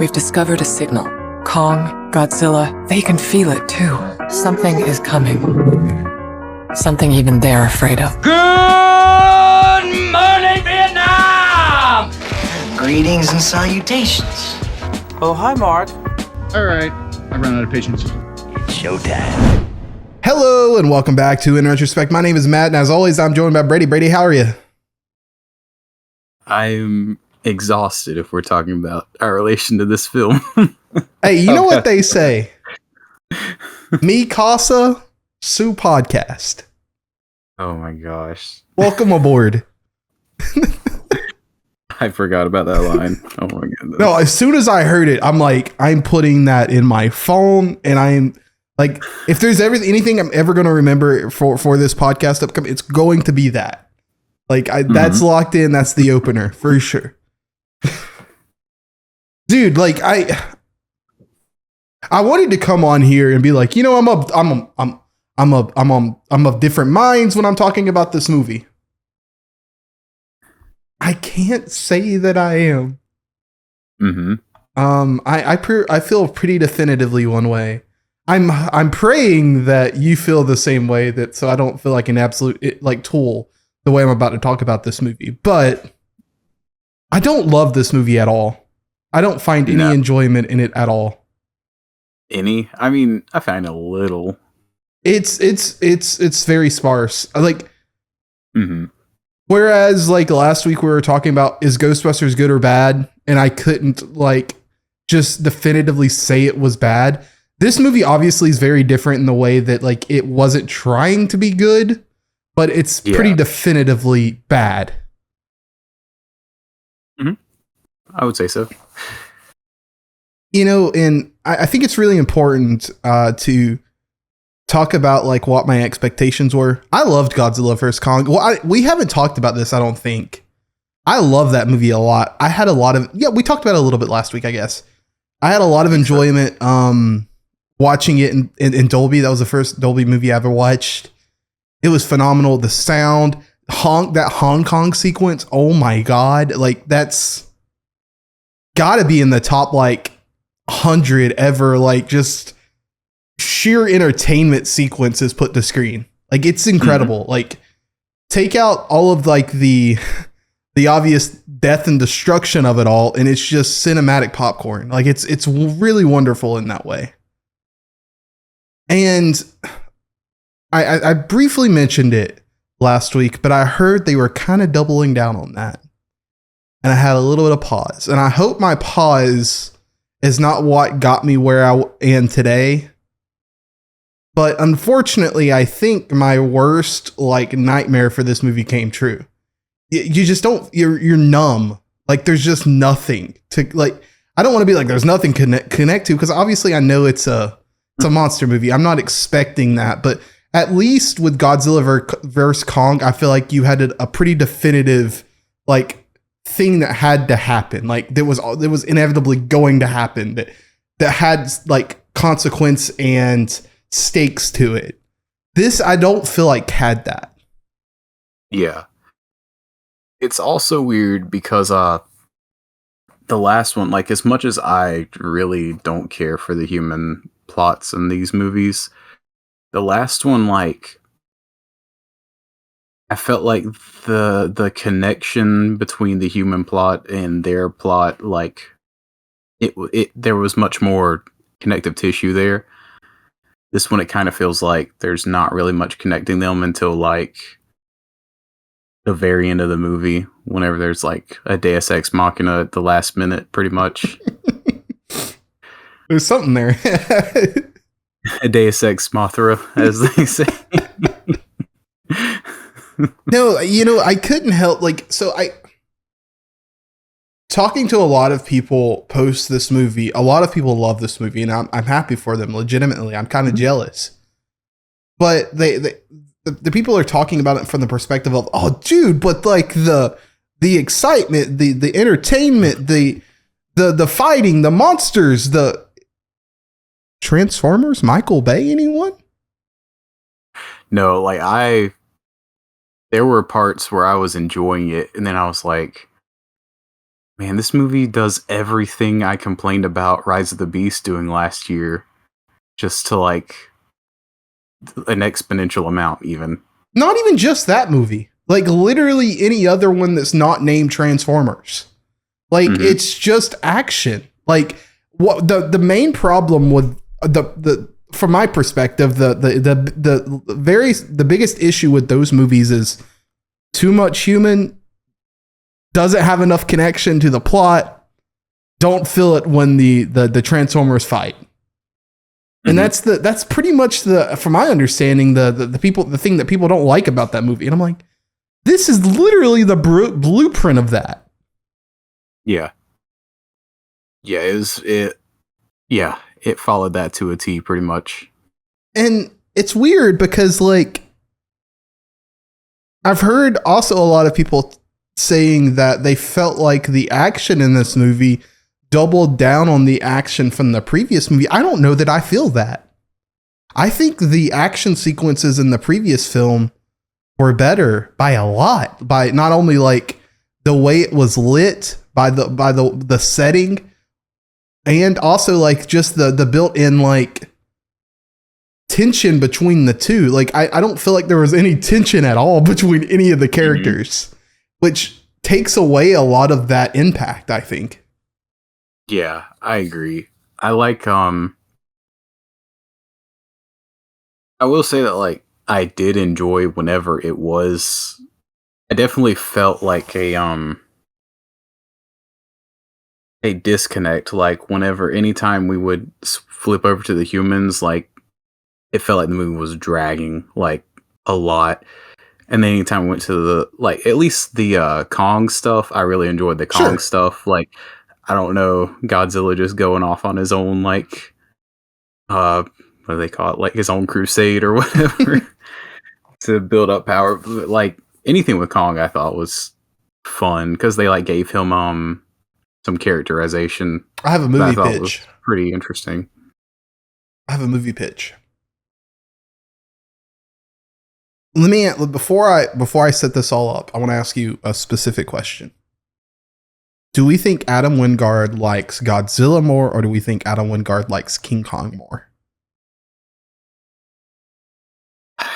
We've discovered a signal. Kong, Godzilla, they can feel it too. Something is coming. Something even they're afraid of. Good morning, Vietnam! Greetings and salutations. Oh, hi, Mark. All right, I run out of patience. Showtime. Hello and welcome back to In Retrospect. My name is Matt, and as always, I'm joined by Brady. Brady, how are you? I'm exhausted if we're talking about our relation to this film. Hey, you know what they say? Mi casa, su podcast. Oh my gosh. Welcome aboard. I forgot about that line. Oh my goodness. No, as soon as I heard it, I'm like, I'm putting that in my phone, and I'm like, if there's anything I'm ever going to remember for this podcast upcoming, it's going to be that. Like, that's locked in. That's the opener for sure. Dude, like I wanted to come on here and be like, you know, I'm of different minds when I'm talking about this movie. I can't say that I am. I feel pretty definitively one way. I'm praying that you feel the same way, that so I don't feel like an absolute like tool the way I'm about to talk about this movie. But I don't love this movie at all. I don't find any enjoyment in it at all. Any? I mean, I find a little. It's very sparse. Whereas like last week we were talking about, is Ghostbusters good or bad? And I couldn't like just definitively say it was bad. This movie obviously is very different in the way that like it wasn't trying to be good, but it's pretty definitively bad. I would say so. You know, and I think it's really important to talk about like what my expectations were. I loved Godzilla vs. Kong. Well, we haven't talked about this, I don't think. I love that movie a lot. I had a lot of, we talked about it a little bit last week, I guess. I had a lot of enjoyment watching it in Dolby. That was the first Dolby movie I ever watched. It was phenomenal. The sound, that Hong Kong sequence, oh my God. Like, that's gotta be in the top like 100 ever, like just sheer entertainment sequences put to screen. Like, it's incredible. Like, take out all of like the obvious death and destruction of it all, and it's just cinematic popcorn. Like, it's really wonderful in that way. And I briefly mentioned it last week, but I heard they were kind of doubling down on that. And I had a little bit of pause. And I hope my pause is not what got me where I am today. But unfortunately, I think my worst like nightmare for this movie came true. You just don't, you're numb. Like, there's just nothing to like, I don't want to be like, there's nothing connect to, because obviously I know it's a monster movie. I'm not expecting that, but at least with Godzilla vs. Kong, I feel like you had a pretty definitive like thing that had to happen. Like, there was inevitably going to happen that had like consequence and stakes to it. This, I don't feel like had that. Yeah. It's also weird because the last one, like, as much as I really don't care for the human plots in these movies, the last one, like, I felt like the connection between the human plot and their plot, like, there was much more connective tissue there. This one, it kind of feels like there's not really much connecting them until like the very end of the movie, whenever there's like a Deus Ex Machina at the last minute, pretty much. There's something there. A Deus Ex Mothra, as they say. No, you know, I couldn't help, like, so talking to a lot of people post this movie, a lot of people love this movie, and I'm happy for them, legitimately. I'm kind of jealous. But the people are talking about it from the perspective of, oh, dude, but like the excitement, the entertainment, the fighting, the monsters, the Transformers, Michael Bay, anyone? No, like there were parts where I was enjoying it, and then I was like, Man, this movie does everything I complained about Rise of the Beast doing last year, just to like an exponential amount, even. Not even just that movie. Like literally any other one that's not named Transformers. Like it's just action. Like what the main problem with the from my perspective, the biggest issue with those movies is too much human, doesn't have enough connection to the plot, don't feel it when the Transformers fight. And that's pretty much from my understanding, the thing that people don't like about that movie. And I'm like, this is literally the blueprint of that. Yeah. Yeah, it followed that to a T pretty much. And it's weird because like I've heard also a lot of people saying that they felt like the action in this movie doubled down on the action from the previous movie. I don't know that I feel that. I think the action sequences in the previous film were better by a lot, by not only like the way it was lit, by the setting, and also like just the built-in like tension between the two. Like I don't feel like there was any tension at all between any of the characters, which takes away a lot of that impact, I think. Yeah, I agree. I like I will say that like I did enjoy whenever it was. I definitely felt like a disconnect, like whenever anytime we would flip over to the humans, like it felt like the movie was dragging like a lot. And then anytime we went to the like at least the Kong stuff, I really enjoyed the Kong stuff. Like I don't know, Godzilla just going off on his own, like, what do they call it? Like his own crusade or whatever to build up power. But, like anything with Kong, I thought was fun because they like gave him some characterization. I have a movie that I pitch. Was pretty interesting. I have a movie pitch. Before I set this all up, I want to ask you a specific question. Do we think Adam Wingard likes Godzilla more, or do we think Adam Wingard likes King Kong more?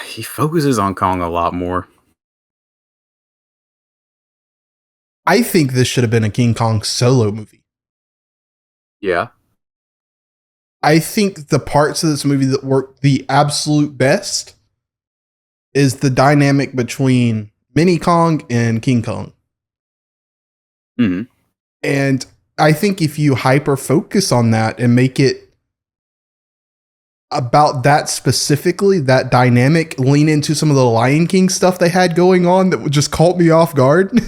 He focuses on Kong a lot more. I think this should have been a King Kong solo movie. Yeah. I think the parts of this movie that work the absolute best is the dynamic between Mini Kong and King Kong. Mm-hmm. And I think if you hyper focus on that and make it about that specifically, that dynamic, lean into some of the Lion King stuff they had going on that just caught me off guard.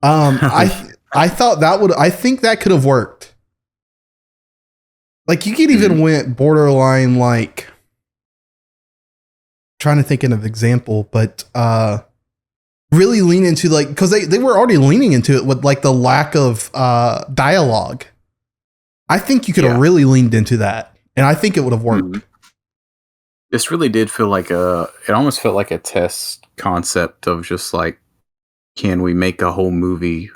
I thought I think that could have worked. Like you could even went borderline, like trying to think of an example, but really lean into like, because they were already leaning into it with like the lack of dialogue. I think you could have really leaned into that, and I think it would have worked. This really did feel like it almost felt like a test concept of just like, can we make a whole movie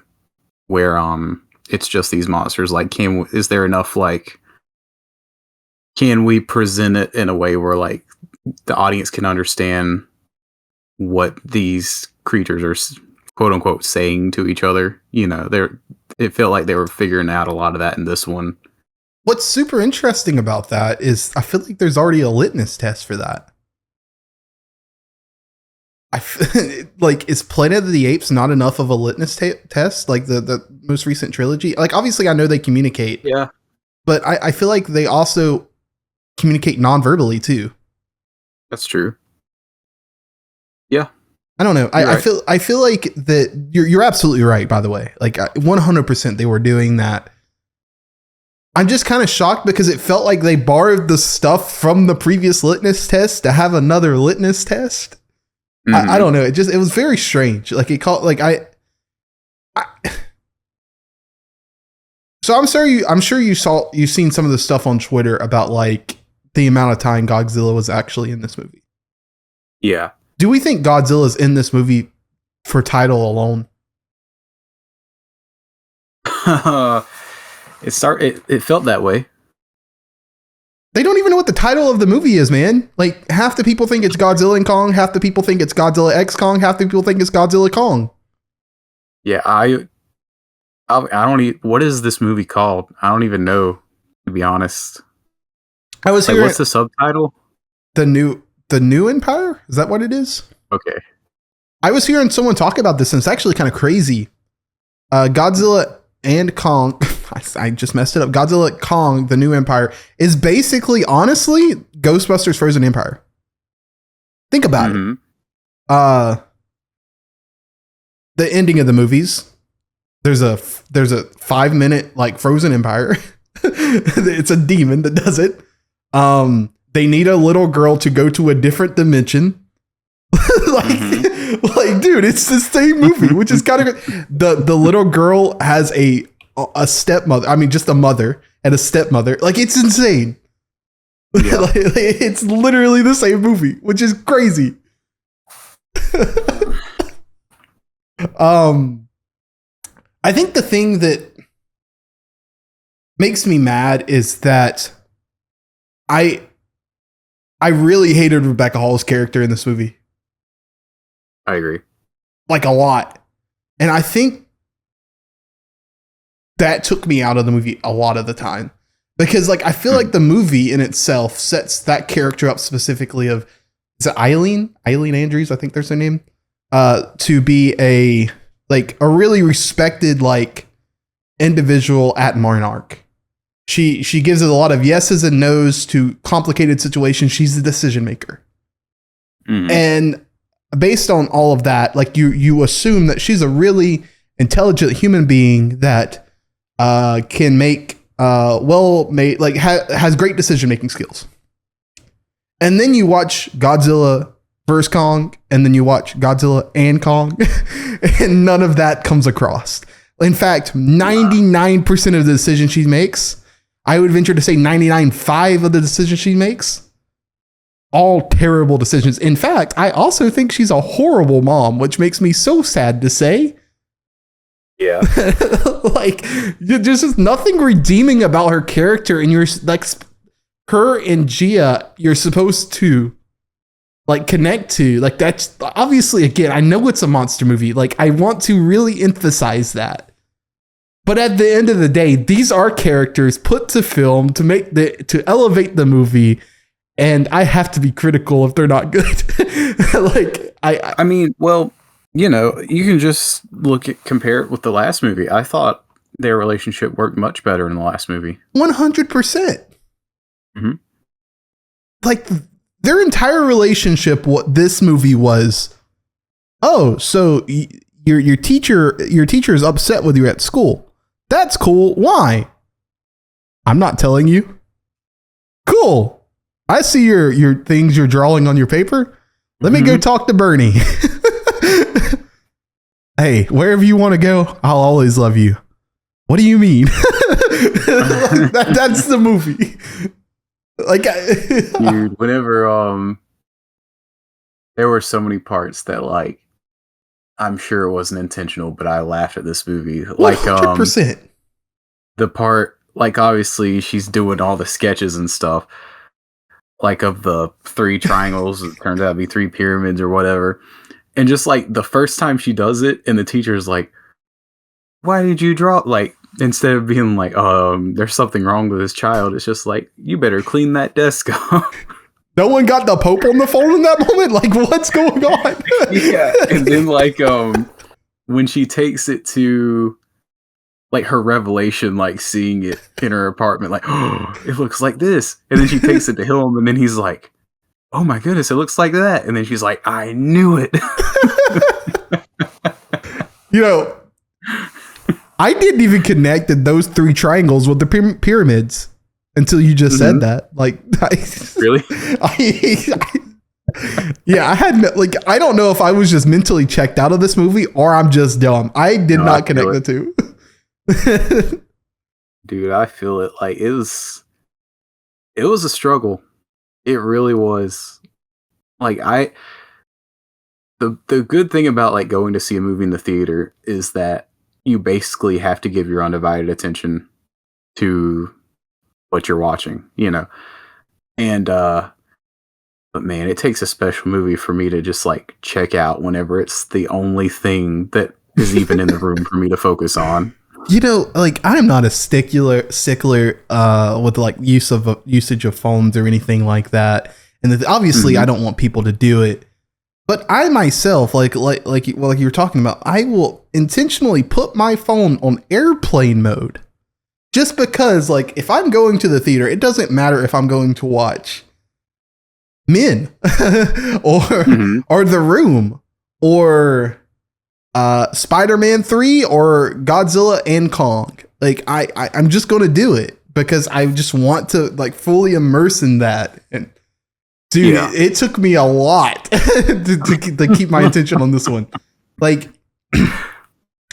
where it's just these monsters? Like, is there enough like, can we present it in a way where like the audience can understand what these creatures are quote unquote saying to each other? You know, it felt like they were figuring out a lot of that in this one. What's super interesting about that is I feel like there's already a litmus test for that. Like, is Planet of the Apes not enough of a litmus test? Like the most recent trilogy? Like, obviously I know they communicate. Yeah. But I feel like they also communicate non-verbally too. That's true. Yeah. I don't know. I feel like that you're absolutely right, by the way. Like 100% they were doing that. I'm just kind of shocked because it felt like they borrowed the stuff from the previous litmus test to have another litmus test. I don't know. It was very strange. Like it called like I So I'm sure you've seen some of the stuff on Twitter about like the amount of time Godzilla was actually in this movie. Yeah. Do we think Godzilla's in this movie for title alone? It felt that way. They don't even know what the title of the movie is, man. Like, half the people think it's Godzilla and Kong, half the people think it's Godzilla X Kong, half the people think it's Godzilla Kong. Yeah, I don't even, what is this movie called? I don't even know, to be honest. I was Like, hearing what's the subtitle? the new Empire? Is that what it is? Okay. I was hearing someone talk about this, and it's actually kind of crazy. Godzilla and Kong, I just messed it up. Godzilla Kong, the New Empire, is basically, honestly, Ghostbusters Frozen Empire. Think about it. The ending of the movies, there's a 5-minute like Frozen Empire. It's a demon that does it. They need a little girl to go to a different dimension. Like, dude, it's the same movie, which is kind of the little girl has a stepmother. I mean, just a mother and a stepmother. Like, it's insane. Yeah. Like, it's literally the same movie, which is crazy. I think the thing that makes me mad is that I really hated Rebecca Hall's character in this movie. I agree. Like, a lot. And I think that took me out of the movie a lot of the time. Because, like, I feel like the movie in itself sets that character up specifically of, is it Eileen? Eileen Andrews, I think there's her name. To be a really respected, like, individual at Monarch. She gives it a lot of yeses and nos to complicated situations. She's the decision maker. Mm-hmm. And based on all of that, like, you assume that she's a really intelligent human being that can make has great decision making skills. And then you watch Godzilla vs. Kong, and then you watch Godzilla and Kong, and none of that comes across. In fact, 99% of the decisions she makes, I would venture to say 99.5% of the decisions she makes, all terrible decisions. In fact, I also think she's a horrible mom, which makes me so sad to say. Yeah. Like, there's just nothing redeeming about her character, and you're like, her and Gia, you're supposed to like connect to. Like, that's obviously, again, I know it's a monster movie. Like, I want to really emphasize that. But at the end of the day, these are characters put to film to elevate the movie. And I have to be critical if they're not good. Like, I mean, well, you know, you can just compare it with the last movie. I thought their relationship worked much better in the last movie. 100%. Mm-hmm. Like, their entire relationship, what this movie was, oh, so your teacher is upset with you at school. That's cool. Why? I'm not telling you. Cool. I see your things you're drawing on your paper. Let me go talk to Bernie. Hey, wherever you want to go, I'll always love you. What do you mean? That's the movie. Like, dude, whenever there were so many parts that, like, I'm sure it wasn't intentional, but I laughed at this movie. 100%. The part, like, obviously she's doing all the sketches and stuff, like, of the 3 triangles. It turns out to be 3 pyramids or whatever. And just, like, the first time she does it, and the teacher's like, why did you draw? Like, instead of being like, there's something wrong with this child, it's just like, you better clean that desk up. No one got the Pope on the phone in that moment? Like, what's going on? Yeah. And then, like, when she takes it to, like, her revelation, like, seeing it in her apartment, like, oh, it looks like this. And then she takes it to him, and then he's like, oh my goodness, it looks like that. And then she's like, I knew it. You know, I didn't even connect that those 3 triangles with the pyramids until you just said that. Like, really? Yeah, I had, like, I don't know if I was just mentally checked out of this movie or I'm just dumb. I did not connect the two. Dude, I feel it. Like, it was a struggle. It really was. Like, the good thing about, like, going to see a movie in the theater is that, you basically have to give your undivided attention to what you're watching, you know. And but man, it takes a special movie for me to just like check out whenever it's the only thing that is even in the room for me to focus on. You know, like I'm not a stickler with like usage of phones or anything like that. And obviously I don't want people to do it. But I myself, like you were talking about, I will intentionally put my phone on airplane mode. Just because, like, if I'm going to the theater, it doesn't matter if I'm going to watch Men or The Room or Spider-Man 3 or Godzilla and Kong. Like, I'm just going to do it because I just want to, like, fully immerse in that. And dude, it took me a lot to keep my attention on this one. Like,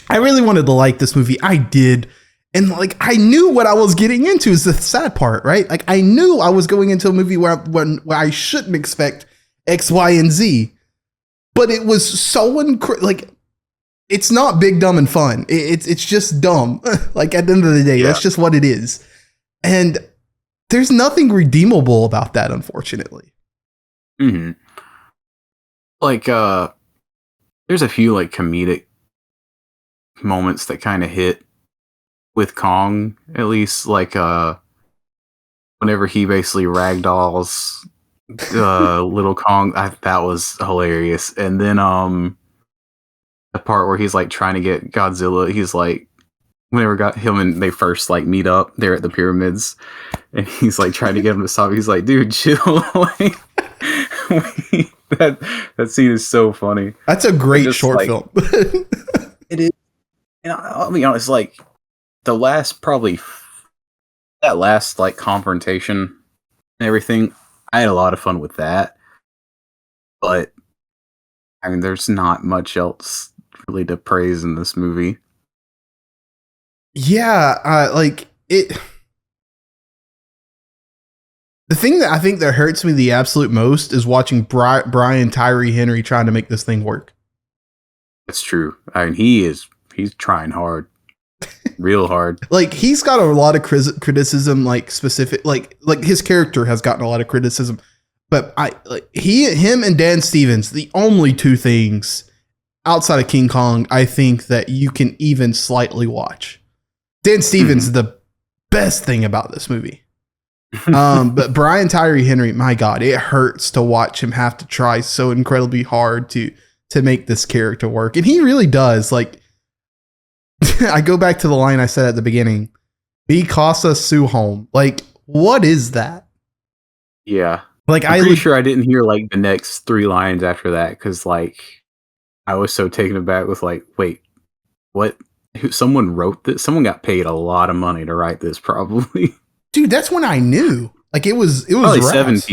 I really wanted to like this movie. I did. And like, I knew what I was getting into is the sad part, right? Like, I knew I was going into a movie where I shouldn't expect X, Y, and Z. But it was so like, it's not big, dumb, and fun. It's just dumb. Like, at the end of the day, that's just what it is. And there's nothing redeemable about that, unfortunately. Mm-hmm. Like, there's a few like comedic moments that kind of hit with Kong, at least, like whenever he basically ragdolls little Kong, that was hilarious. And then the part where he's like trying to get Godzilla, he's like, whenever got him and they first like meet up there at the pyramids, and he's like trying to get him to stop. He's like, dude, chill. Like, that scene is so funny. That's a great short film. It is. And I'll be honest, like that last like confrontation and everything, I had a lot of fun with that. But I mean, there's not much else really to praise in this movie. Yeah, like it. The thing that I think that hurts me the absolute most is watching Brian Tyree Henry trying to make this thing work. That's true. I mean, he's trying hard, real hard. Like, he's got a lot of criticism, like specific, like his character has gotten a lot of criticism. But him and Dan Stevens, the only two things outside of King Kong, I think that you can even slightly watch. Dan Stevens is the best thing about this movie. But Brian Tyree Henry, my God, it hurts to watch him have to try so incredibly hard to make this character work. And he really does. Like, I go back to the line I said at the beginning, "Mi casa su home." Like, what is that? Yeah. Like, I'm pretty sure I didn't hear like the next three lines after that, because like I was so taken aback with like, wait, what? Someone wrote this? Someone got paid a lot of money to write this, probably. Dude, that's when I knew. Like, it was probably rats.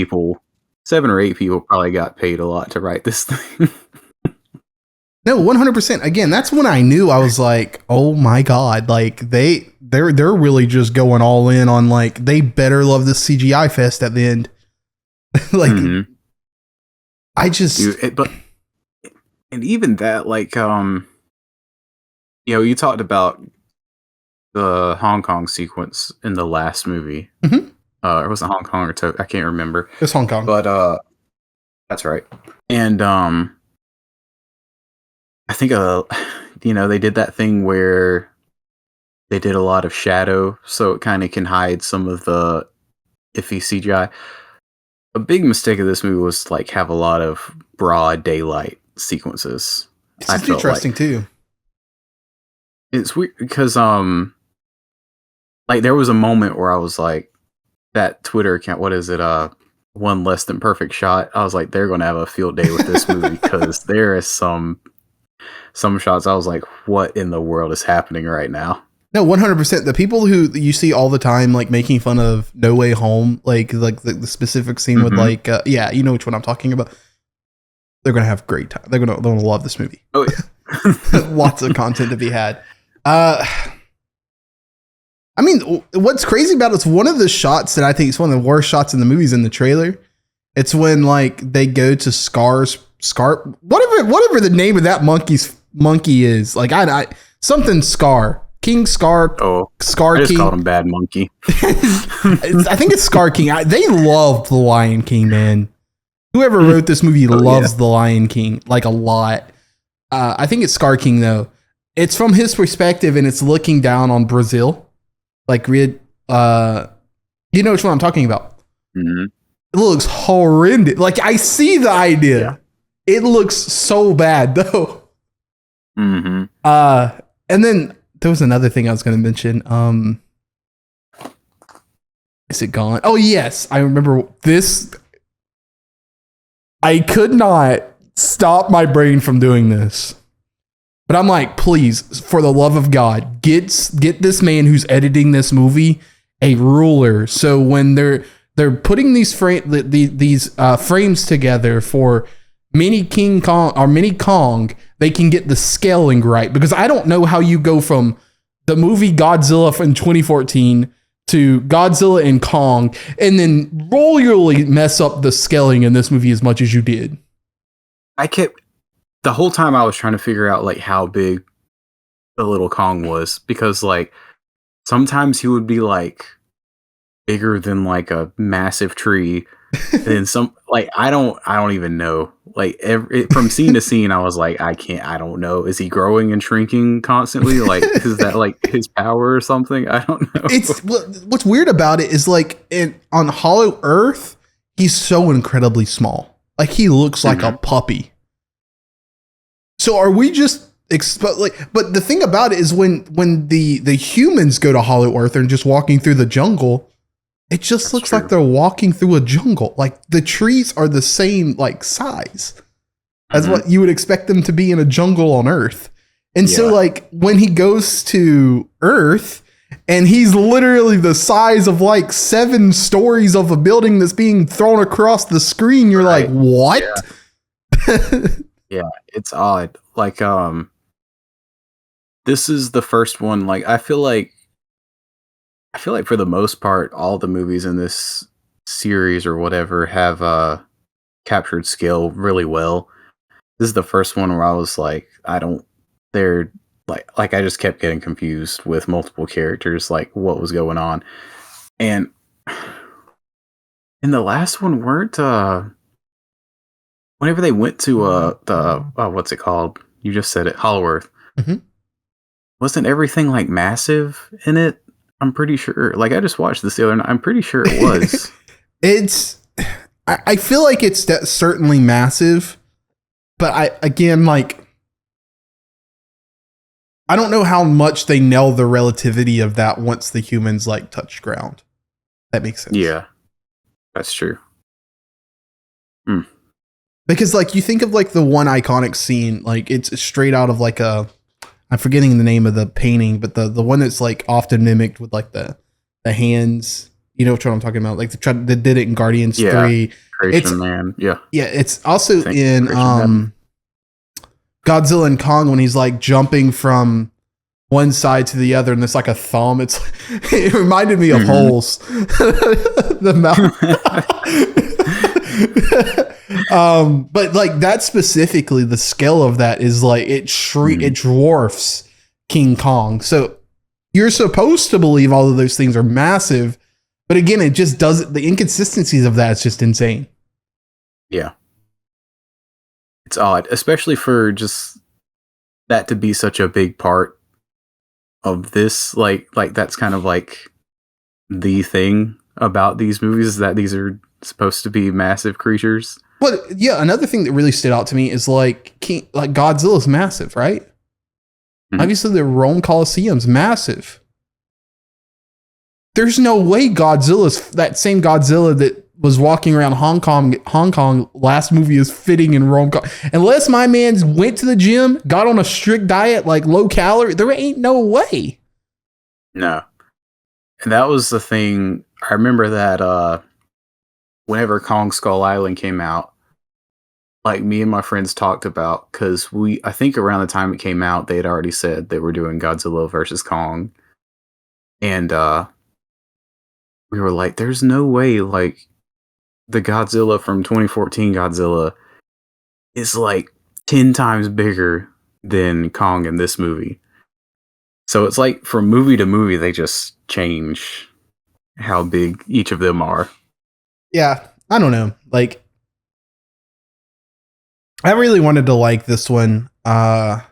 7 or 8 people probably got paid a lot to write this thing. No, 100%. Again, that's when I knew. I was like, oh my God, like they're really just going all in on, like, they better love this CGI fest at the end. Like, I just and even that, like, you talked about the Hong Kong sequence in the last movie. Or was it Hong Kong or Tokyo? I can't remember. It's Hong Kong. But that's right. And I think they did that thing where they did a lot of shadow, so it kind of can hide some of the iffy CGI. A big mistake of this movie was like have a lot of broad daylight sequences. This is interesting too. It's weird because like there was a moment where I was like, that Twitter account, what is it? One Less Than Perfect Shot. I was like, they're gonna have a field day with this movie because there is some shots I was like, what in the world is happening right now? No, 100%. The people who you see all the time, like making fun of No Way Home, like the specific scene with like, you know which one I'm talking about. They're gonna have a great time. They're gonna love this movie. Oh yeah. Lots of content to be had. I mean, what's crazy about it's one of the shots that I think is one of the worst shots in the movies in the trailer. It's when like they go to whatever the name of that monkey's monkey is. Like I something Scar. King Scar. Oh, Scar I just King. called him Bad Monkey. I think it's Scar King. They loved The Lion King, man. Whoever wrote this movie loves The Lion King like a lot. I think it's Scar King though. It's from his perspective and it's looking down on Brazil. Like you know which one I'm talking about. Mm-hmm. It looks horrendous. Like I see the idea. Yeah. It looks so bad though. Mm-hmm. And then there was another thing I was going to mention. Is it gone? Oh yes, I remember this. I could not stop my brain from doing this. But I'm like, please, for the love of God, get this man who's editing this movie a ruler. So when they're putting these frames together for Mini King Kong or Mini Kong, they can get the scaling right. Because I don't know how you go from the movie Godzilla in 2014 to Godzilla and Kong, and then royally mess up the scaling in this movie as much as you did. The whole time I was trying to figure out like how big the little Kong was, because like sometimes he would be like bigger than like a massive tree. And some like I don't even know. Like from scene to scene, I was like, I don't know. Is he growing and shrinking constantly? Like, is that like his power or something? I don't know. What's weird about it is like on Hollow Earth, he's so incredibly small. Like he looks like a puppy. So are we just but the thing about it is when the humans go to Hollow Earth and just walking through the jungle, it just looks like they're walking through a jungle. Like the trees are the same like size as what you would expect them to be in a jungle on Earth. And so like when he goes to Earth and he's literally the size of like 7 stories of a building that's being thrown across the screen, you're like, what? Yeah. Yeah, it's odd. Like this is the first one. Like I feel like for the most part, all the movies in this series or whatever have captured scale really well. This is the first one where I was like, they're like I just kept getting confused with multiple characters, like what was going on. And in the last one weren't whenever they went to the what's it called? You just said it, Hollow Earth. Mm-hmm. Wasn't everything like massive in it? I'm pretty sure. Like I just watched this the other night. I'm pretty sure it was. I feel like it's certainly massive, but I don't know how much they nail the relativity of that once the humans like touch ground. That makes sense. Yeah, that's true. Because like you think of like the one iconic scene, like it's straight out of like I'm forgetting the name of the painting, but the one that's like often mimicked with like the hands, you know what I'm talking about? Like they did it in Guardians 3. Creation Man. Yeah. Yeah, it's also in Godzilla and Kong when he's like jumping from one side to the other and it's like a thumb. It reminded me of Holes. The mouth. But like that specifically, the scale of that is like it dwarfs King Kong. So you're supposed to believe all of those things are massive, but again, it just doesn't. The inconsistencies of that is just insane. Yeah, it's odd, especially for just that to be such a big part of this. Like that's kind of like the thing about these movies is that these are supposed to be massive creatures. But yeah, another thing that really stood out to me is like Godzilla's massive, right? Mm-hmm. Obviously, the Rome Coliseum's massive. There's no way that same Godzilla that was walking around Hong Kong last movie is fitting in Rome. Unless my man went to the gym, got on a strict diet, like low calorie, there ain't no way. No. And that was the thing. I remember that whenever Kong Skull Island came out, like me and my friends talked about, because I think around the time it came out, they had already said they were doing Godzilla versus Kong. And we were like, there's no way like the Godzilla from 2014 Godzilla is like 10 times bigger than Kong in this movie. So it's like from movie to movie, they just change how big each of them are. Yeah, I don't know. Like, I really wanted to like this one. And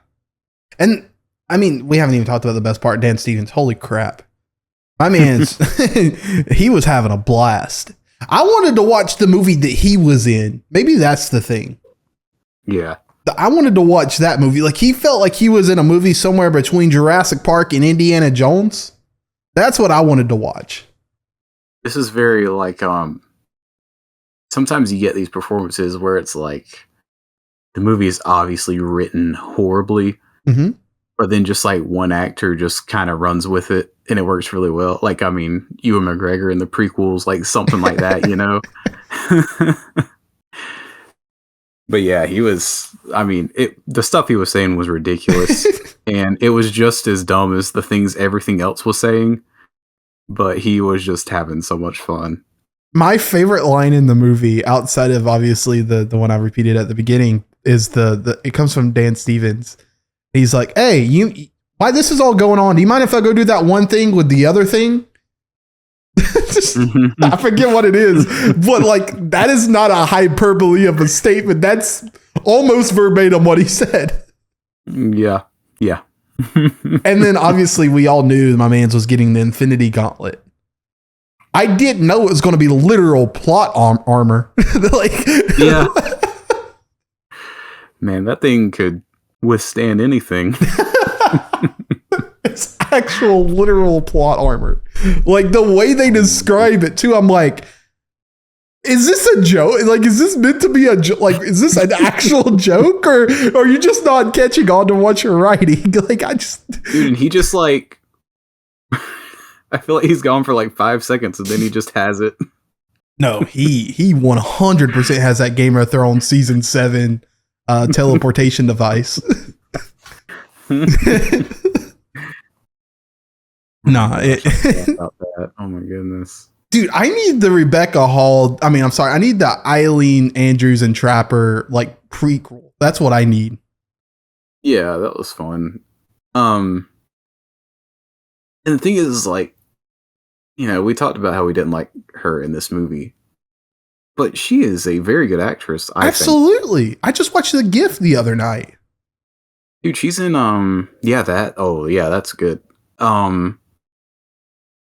I mean, we haven't even talked about the best part, Dan Stevens. Holy crap. My man's, he was having a blast. I wanted to watch the movie that he was in. Maybe that's the thing. Yeah. I wanted to watch that movie. Like, he felt like he was in a movie somewhere between Jurassic Park and Indiana Jones. That's what I wanted to watch. This is very like, sometimes you get these performances where it's like the movie is obviously written horribly, but then just like one actor just kind of runs with it and it works really well. Like, I mean, Ewan McGregor in the prequels, like something like that, you know? But yeah, he was, I mean, the stuff he was saying was ridiculous and it was just as dumb as the things everything else was saying, but he was just having so much fun. My favorite line in the movie, outside of obviously the one I repeated at the beginning, is it comes from Dan Stevens. He's like, "Hey, why this is all going on? Do you mind if I go do that one thing with the other thing?" I forget what it is, but like that is not a hyperbole of a statement. That's almost verbatim what he said. Yeah. And then obviously we all knew my man's was getting the Infinity Gauntlet. I didn't know it was going to be literal plot armor. Like, yeah. Man, that thing could withstand anything. It's actual literal plot armor. Like the way they describe it too, I'm like, is this a joke? Like, is this meant to be a joke? Like, is this an actual joke, or are you just not catching on to what you're writing? Like, dude, and he just like, I feel like he's gone for like 5 seconds and then he just has it. No, he 100% has that Game of Thrones season 7 teleportation device. Nah, about that. Oh my goodness. Dude, I need the Rebecca Hall. I mean, I'm sorry. I need the Eileen Andrews and Trapper like prequel. That's what I need. Yeah, that was fun. And the thing is, like, you know, we talked about how we didn't like her in this movie, but she is a very good actress. Absolutely. Think. I just watched The Gift the other night. Dude, she's in that's good.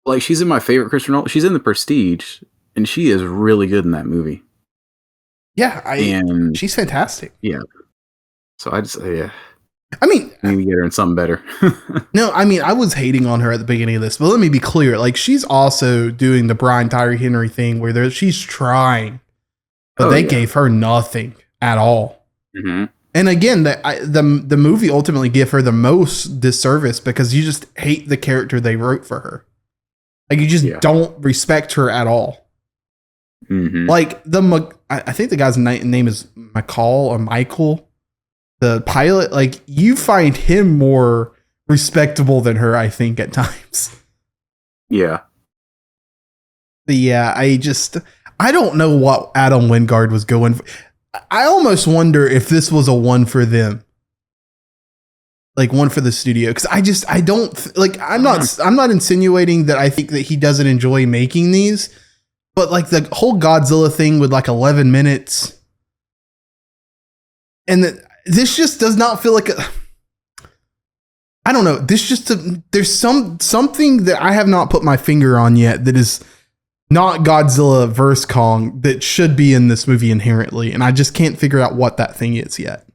Like, she's in my favorite Christopher Nolan. She's in The Prestige, and she is really good in that movie. Yeah, she's fantastic. Yeah. So I just, yeah. I mean, I need to get her in something better. No, I mean, I was hating on her at the beginning of this, but let me be clear. Like, she's also doing the Brian Tyree Henry thing where she's trying, but they gave her nothing at all. Mm-hmm. And again, the movie ultimately gave her the most disservice because you just hate the character they wrote for her. Like, you just don't respect her at all. Mm-hmm. Like, I think the guy's name is McCall or Michael, the pilot. Like, you find him more respectable than her, I think, at times. Yeah. But yeah, I don't know what Adam Wingard was going for. I almost wonder if this was a one for them. Like, one for the studio. Because I don't, like, I'm not insinuating that I think that he doesn't enjoy making these. But, like, the whole Godzilla thing with, like, 11 minutes. And this just does not feel like a... I don't know. There's something that I have not put my finger on yet that is not Godzilla vs. Kong that should be in this movie inherently. And I just can't figure out what that thing is yet.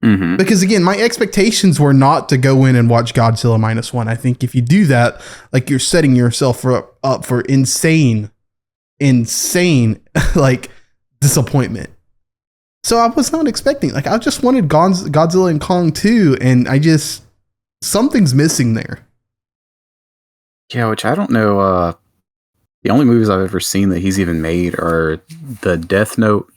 Mm-hmm. Because again, my expectations were not to go in and watch Godzilla -1. I think if you do that, like, you're setting yourself up for insane like disappointment. So I was not expecting, like, I just wanted Godzilla and Kong 2, and something's missing there. Yeah, which I don't know. The only movies I've ever seen that he's even made are the Death Note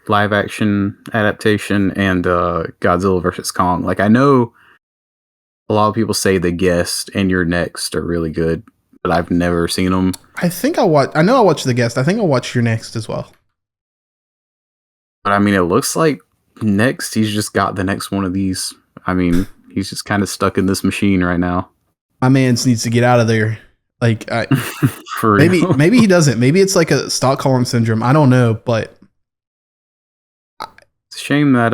live action adaptation and Godzilla vs. Kong. Like, I know a lot of people say The Guest and You're Next are really good, but I've never seen them. I know I watched The Guest. I think I'll watch Your Next as well. But I mean, it looks like next he's just got the next one of these I mean, he's just kind of stuck in this machine right now. My man's needs to get out of there. Like, For real. maybe he doesn't. Maybe it's like a Stockholm syndrome. I don't know, but It's a shame that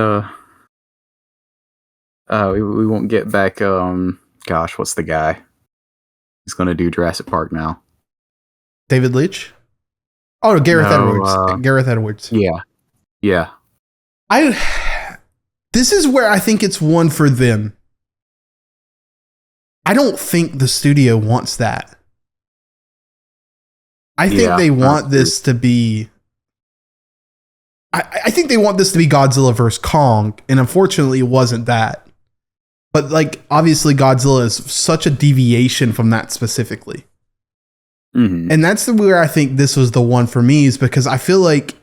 we won't get back. Gosh, what's the guy? He's gonna do Jurassic Park now. David Leitch. Oh, Gareth Edwards. Gareth Edwards. Yeah. This is where I think it's one for them. I don't think the studio wants that. I think they want this to be. I think they want this to be Godzilla vs. Kong, and unfortunately, it wasn't that. But like, obviously, Godzilla is such a deviation from that specifically, and that's where I think this was the one for me, is because I feel like,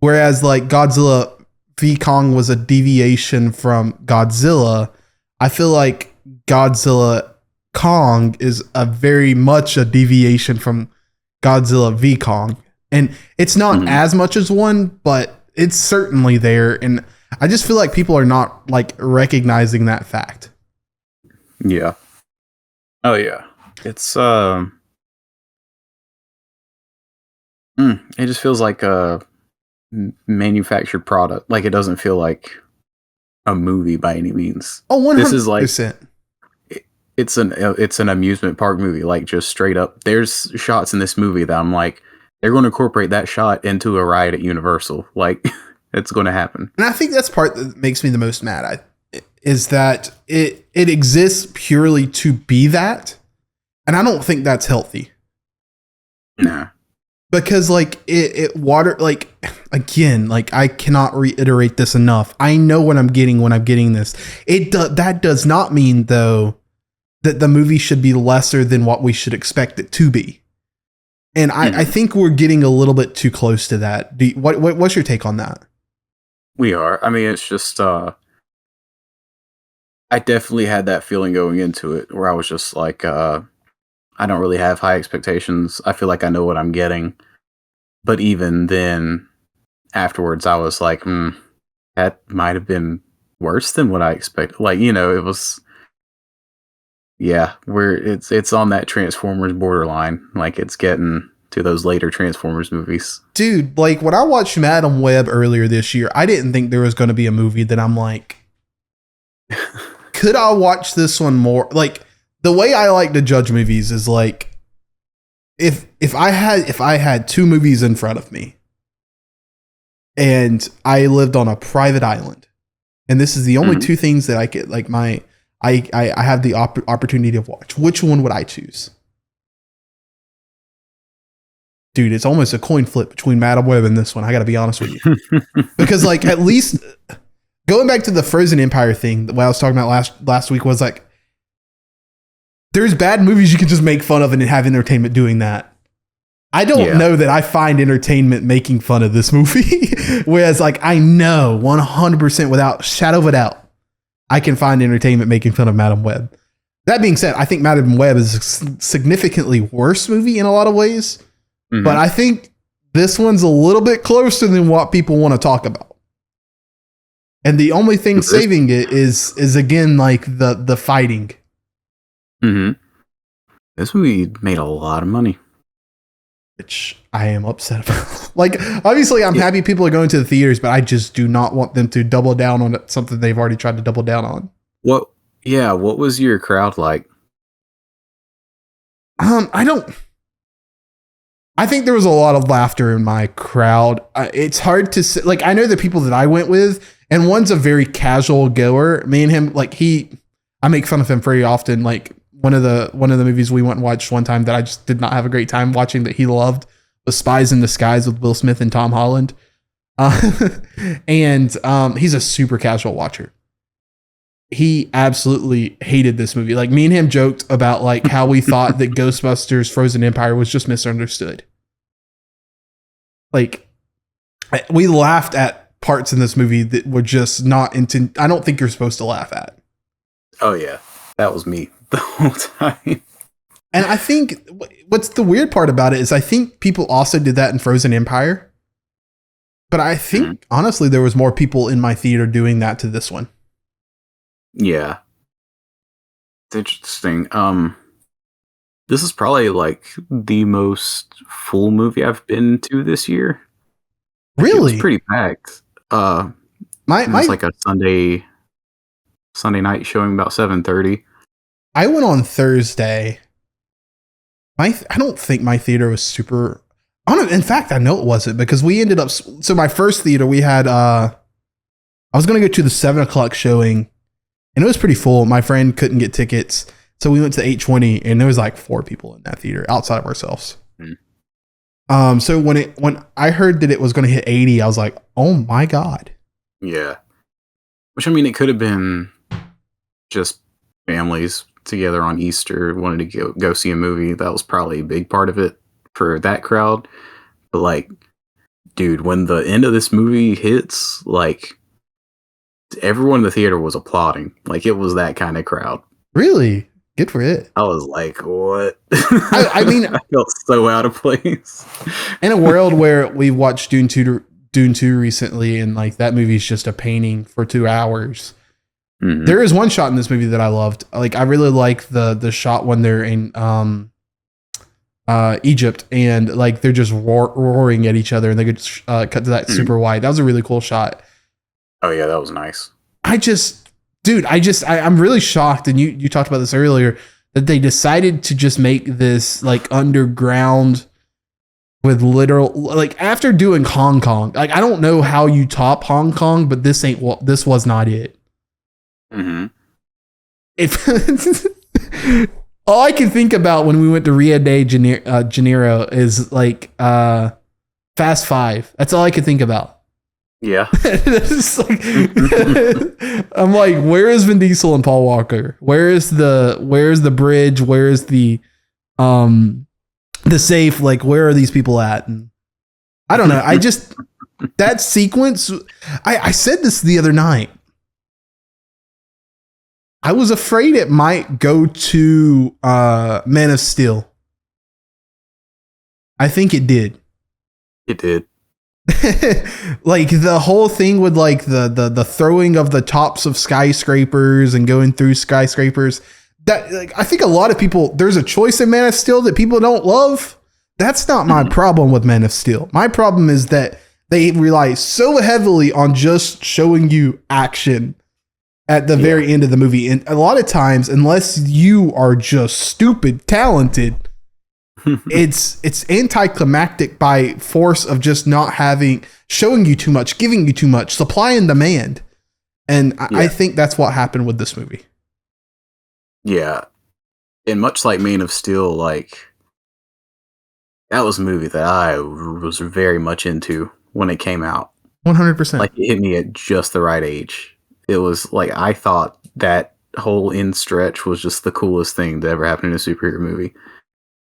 whereas like Godzilla v Kong was a deviation from Godzilla, I feel like Godzilla Kong is a very much a deviation from Godzilla v Kong, and it's not as much as one, but it's certainly there, and I just feel like people are not like recognizing that fact. Yeah. Oh yeah. It's it just feels like a manufactured product. Like, it doesn't feel like a movie by any means. Oh, 100%. This is like it's an amusement park movie, like, just straight up. There's shots in this movie that I'm like, they're going to incorporate that shot into a ride at Universal. Like, it's going to happen. And I think that's part that makes me the most mad. Is that it exists purely to be that, and I don't think that's healthy. Nah. Because like it water, like, again, like, I cannot reiterate this enough. I know what I'm getting when I'm getting this. That does not mean though that the movie should be lesser than what we should expect it to be. And I think we're getting a little bit too close to that. What's your take on that? We are. I mean, it's just I definitely had that feeling going into it, where I was just like, I don't really have high expectations. I feel like I know what I'm getting. But even then, afterwards, I was like, that might have been worse than what I expected. Like, you know, it was, yeah, it's on that Transformers borderline. Like, it's getting to those later Transformers movies. Dude, like, when I watched Madam Web earlier this year, I didn't think there was going to be a movie that I'm like, could I watch this one more? Like, the way I like to judge movies is like, if I had two movies in front of me and I lived on a private island, and this is the only two things that I get, like, I have the opportunity to watch, which one would I choose? Dude, it's almost a coin flip between Madam Web and this one. I got to be honest with you, because like, at least going back to the Frozen Empire thing, what I was talking about last week was like, there's bad movies you can just make fun of and have entertainment doing that. I don't know that I find entertainment making fun of this movie. Whereas like, I know 100% without shadow of a doubt, I can find entertainment making fun of Madam Web. That being said, I think Madam Web is a significantly worse movie in a lot of ways. But I think this one's a little bit closer than what people want to talk about. And the only thing saving it is again, like, the fighting. This movie made a lot of money, which I am upset about. Like, obviously, I'm happy people are going to the theaters, but I just do not want them to double down on something they've already tried to double down on. What was your crowd like? I think there was a lot of laughter in my crowd. It's hard to say. Like, I know the people that I went with, and one's a very casual goer. Me and him, like, I make fun of him very often. Like, one of the movies we went and watched one time that I just did not have a great time watching that he loved was Spies in Disguise with Will Smith and Tom Holland. And he's a super casual watcher. He absolutely hated this movie. Like, me and him joked about like how we thought that Ghostbusters Frozen Empire was just misunderstood. Like, we laughed at parts in this movie that were just not I don't think you're supposed to laugh at. Oh yeah, that was me the whole time. And I think what's the weird part about it is I think people also did that in Frozen Empire. But I think honestly there was more people in my theater doing that to this one. Yeah. It's interesting. This is probably like the most full movie I've been to this year. Like, it was Really? pretty packed. It was like a Sunday night showing about 7:30. I went on Thursday. I don't think my theater was super. In fact, I know it wasn't because we ended up. So my first theater, we had. I was going to go to the 7 o'clock showing, and it was pretty full. My friend couldn't get tickets, so we went to 8:20, and there was like 4 people in that theater outside of ourselves. So when I heard that it was going to hit 80, I was like, oh my god. Yeah. Which, I mean, it could have been just families together on Easter wanted to go see a movie. That was probably a big part of it for that crowd. But like, dude, when the end of this movie hits, like, everyone in the theater was applauding. Like, it was that kind of crowd. Really? Good for it. I was like, what? I mean, I felt so out of place. In a world where we watched Dune 2 recently, and like that movie's just a painting for 2 hours. Mm-hmm. There is one shot in this movie that I loved. Like, I really like the shot when they're in Egypt and like they're just roaring at each other, and they could cut to that super wide. That was a really cool shot. Oh yeah, that was nice. I'm really shocked, and you talked about this earlier, that they decided to just make this like underground with literal, like, after doing Hong Kong. Like, I don't know how you top Hong Kong, but this was not it. Mm-hmm. If all I can think about when we went to Rio de Janeiro is like Fast 5. That's all I could think about. Yeah. Like, I'm like, where is Vin Diesel and Paul Walker? Where's the bridge? Where's the safe? Like, where are these people at? And I don't know. I just, that sequence, I said this the other night. I was afraid it might go to Man of Steel. I think it did. It did. Like, the whole thing with like the throwing of the tops of skyscrapers and going through skyscrapers. That, like, I think a lot of people, there's a choice in Man of Steel that people don't love. That's not my problem with Man of Steel. My problem is that they rely so heavily on just showing you action at the very end of the movie. And a lot of times, unless you are just stupid talented, it's anticlimactic by force of just not showing you too much, giving you too much, supply and demand. And I think that's what happened with this movie. Yeah. And much like Man of Steel, like, that was a movie that I was very much into when it came out. 100%. Like, it hit me at just the right age. It was like, I thought that whole end stretch was just the coolest thing to ever happen in a superhero movie.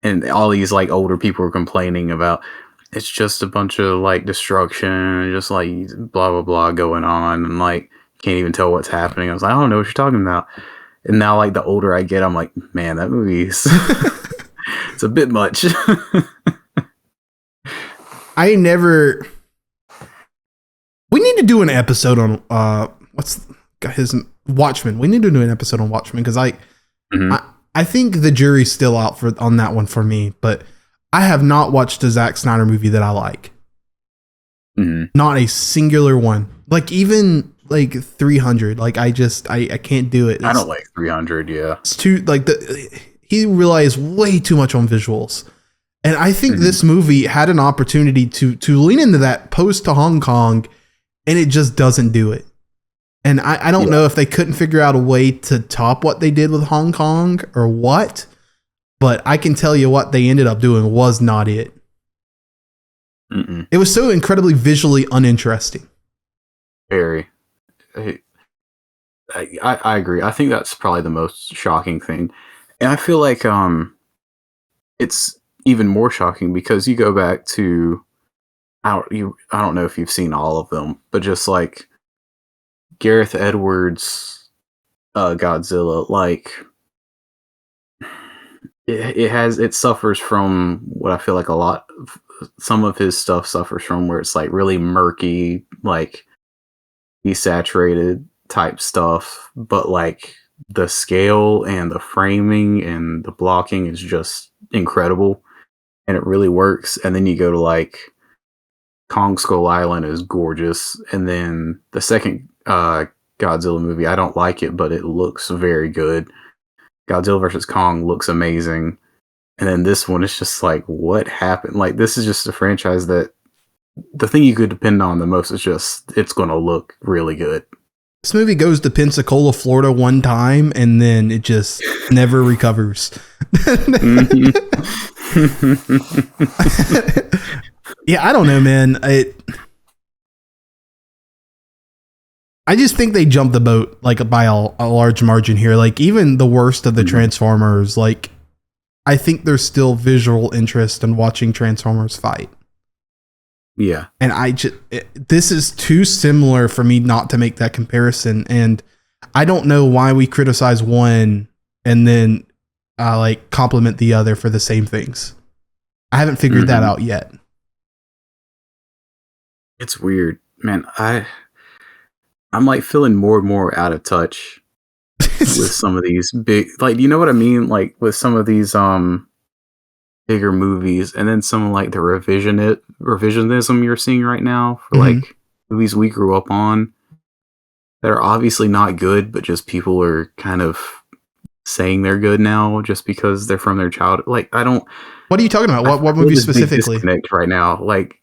And all these like older people were complaining about, it's just a bunch of like destruction and just like blah blah blah going on, and like can't even tell what's happening. I was like, I don't know what you're talking about. And now, like, the older I get, I'm like, man, that movie's it's a bit much. We need to do an episode on Watchmen. We need to do an episode on Watchmen because I think the jury's still out on that one for me, but I have not watched a Zack Snyder movie that I like. Mm-hmm. Not a singular one. Like, even like 300. Like, I can't do it. I don't like 300. Yeah, it's too, like, he relies way too much on visuals, and I think this movie had an opportunity to lean into that post to Hong Kong, and it just doesn't do it. And I don't know if they couldn't figure out a way to top what they did with Hong Kong or what, but I can tell you what they ended up doing was not it. Mm-mm. It was so incredibly visually uninteresting. Very. I agree. I think that's probably the most shocking thing. And I feel like it's even more shocking because you go back to, I don't know if you've seen all of them, but just like Gareth Edwards' Godzilla, like it suffers from what I feel like some of his stuff suffers from, where it's like really murky, like desaturated, type stuff, but like the scale and the framing and the blocking is just incredible, and it really works. And then you go to like Kong Skull Island is gorgeous, and then the second Godzilla movie, I don't like it, but it looks very good. Godzilla versus Kong looks amazing. And then this one is just like, what happened? Like, this is just a franchise that the thing you could depend on the most is just, it's going to look really good. This movie goes to Pensacola, Florida one time, and then it just never recovers. Yeah, I don't know, man. I just think they jumped the boat like by a large margin here. Like even the worst of the Transformers, like I think there's still visual interest in watching Transformers fight. Yeah. And this is too similar for me not to make that comparison. And I don't know why we criticize one and then like compliment the other for the same things. I haven't figured that out yet. It's weird, man. I'm like feeling more and more out of touch with some of these big, like, you know what I mean? Like with some of these bigger movies, and then some like the revisionism you're seeing right now for like movies we grew up on that are obviously not good, but just people are kind of saying they're good now just because they're from their childhood. Like I don't. What are you talking about? What movie specifically? Disconnect right now, like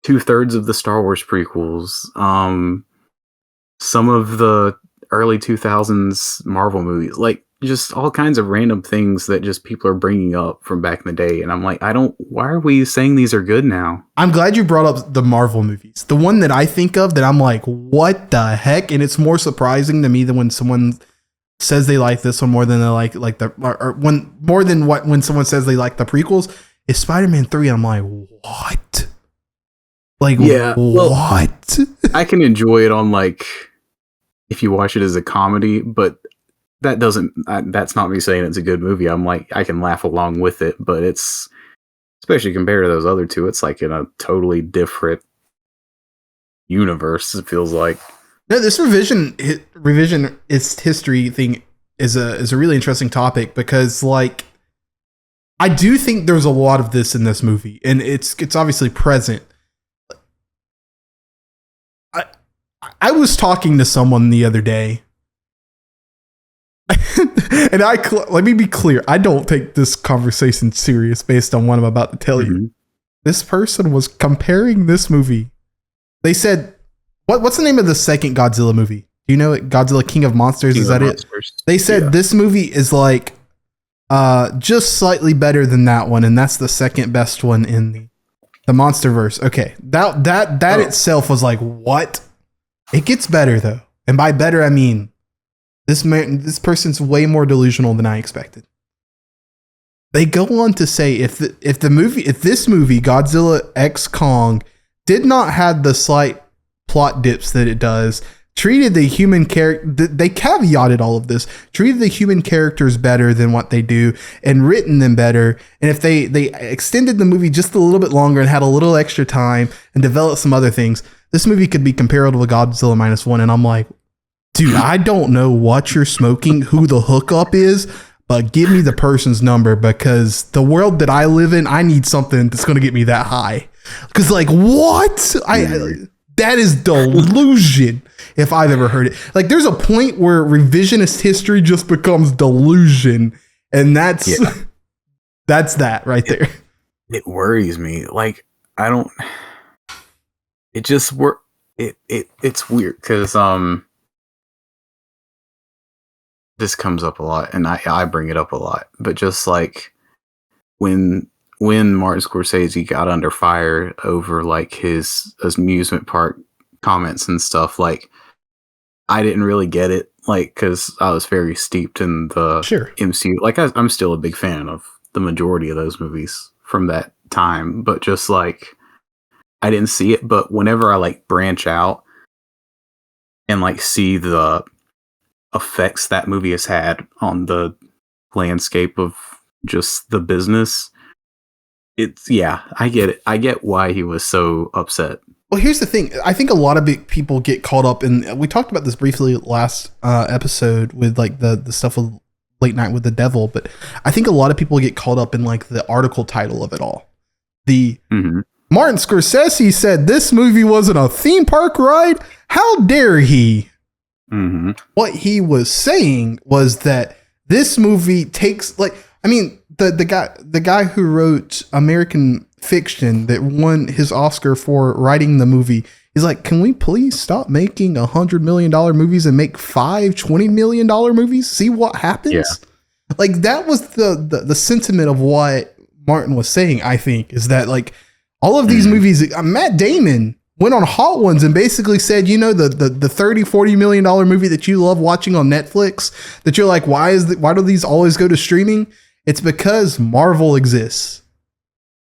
2/3 of the Star Wars prequels, some of the early 2000s Marvel movies, like just all kinds of random things that just people are bringing up from back in the day. And I'm like, why are we saying these are good now? I'm glad you brought up the Marvel movies. The one that I think of that I'm like, what the heck? And it's more surprising to me than when someone says they like this one more than they like when someone says they like the prequels is Spider-Man 3. I'm like, what? Like, yeah, what? I can enjoy it on like, if you watch it as a comedy, but that's not me saying it's a good movie. I'm like, I can laugh along with it, but it's, especially compared to those other two, it's like in a totally different universe, it feels like. No, this revisionist history thing is a really interesting topic because like, I do think there's a lot of this in this movie, and it's obviously present. I was talking to someone the other day, and let me be clear. I don't take this conversation serious based on what I'm about to tell you. This person was comparing this movie. They said, what's the name of the second Godzilla movie? Do you know it? Godzilla King of Monsters? Is that it? They said this movie is like just slightly better than that one, and that's the second best one in the Monsterverse. Okay. That itself was like, what? It gets better though. And by better, I mean this person's way more delusional than I expected. They go on to say if this movie Godzilla X Kong did not have the slight plot dips that it does, treated the human character, they caveated all of this, treated the human characters better than what they do and written them better. And if they extended the movie just a little bit longer and had a little extra time and developed some other things, this movie could be comparable to Godzilla -1. And I'm like, dude, I don't know what you're smoking, who the hookup is, but give me the person's number, because the world that I live in, I need something that's going to get me that high. Because like, what? That is delusion if I've ever heard it. Like there's a point where revisionist history just becomes delusion. And that's that right there. It worries me. Like, it's weird because, this comes up a lot and I bring it up a lot, but just like when Martin Scorsese got under fire over like his amusement park comments and stuff, like I didn't really get it, like, because I was very steeped in the MCU. Like I'm still a big fan of the majority of those movies from that time, but just like I didn't see it. But whenever I like branch out and like see the effects that movie has had on the landscape of just the business, I get it. I get why he was so upset Well, here's the thing. I think a lot of people get caught up in. We talked about this briefly last episode with like the stuff with Late Night with the Devil, but I think a lot of people get caught up in like the article title of it all. The Martin Scorsese said this movie wasn't a theme park ride. How dare he? What he was saying was that this movie takes the guy who wrote American Fiction that won his Oscar for writing the movie. He's like, can we please stop making $100 million movies and make 5 $20 million movies? See what happens. Yeah. Like that was the sentiment of what Martin was saying. I think is that like all of these movies, Matt Damon went on Hot Ones and basically said, you know, the $30-40 million movie that you love watching on Netflix that you're like, why do these always go to streaming? It's because Marvel exists.